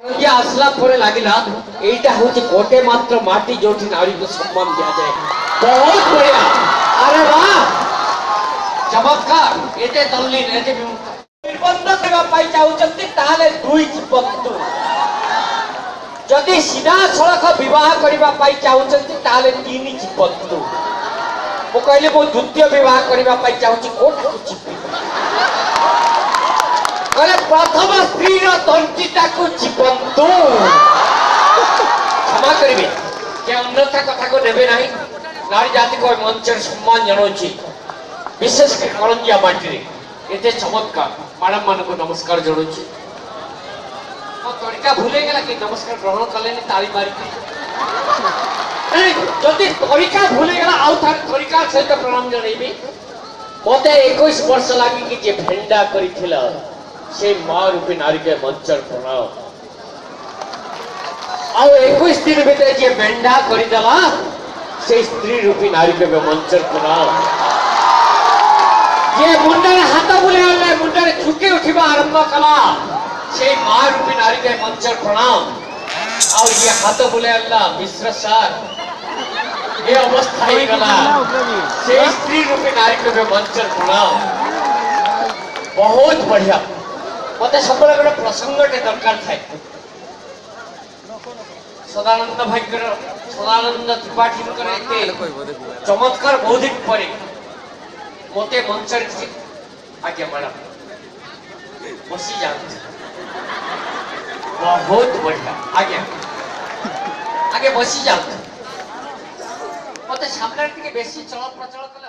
ये आसला परे लागिला एटा होची गोटे मात्र माटी जोठी नारी को सम्मान दिया जाए। बहुत बढ़िया। अरे वाह चमत्कार। एते तल्लीन एते निर्बंध करबा पाई चाहुचंती ताले दुई चिपंतु जदि सीधा सड़क विवाह करबा पाई चाहुचंती ताले तीन चिपंतु मो कहले मो द्वितीय विवाह करबा पाई चाहुची कोठा चिपी अरे प्रथम स्त्री तंटीटा को चिपंतु क्षमा करिवे के अन्यथा कथा को नेबे नाही। नारी जाति को मंचर सम्मान जनाउछि विशेष के करंजिया माटी रे एते चमत्कार मैडम मान को नमस्कार जनाउछि। मो तरीका भूले गेला कि नमस्कार ग्रहण कलेनी ताली मारी नहीं जदि तरीका भूले गेला आउ थार तरीका सहित प्रणाम जणैबी। मते 21 वर्ष लागी कि जे भेंडा करिथिला से मां रूपी नारी के मंचर प्रणाम आउ 21 दिन भीतर जे भेंडा करिदला से स्त्री रूपी नारी के मंचर प्रणाम। ये मुंडर हाथ बुले मुंडर छुके उठिबा आरंभ कला से मां रूपी नारी के मंचर प्रणाम और ये हाथ बुले अल्लाह मिश्र सार ये अवस्था ही गला से स्त्री रूपी नारी के मंचर प्रणाम। बहुत बढ़िया। मते सब गोटे प्रसंगटे दरकार थाए सदानंद भाग्यर सदानंद त्रिपाठी चमत्कार बौद्धिक पर मते मंचर आज्ञा मैडम बसी जाते। बहुत बढ़िया आज्ञा आगे बसी जाते। मते सामने बेसी चल प्रचल कले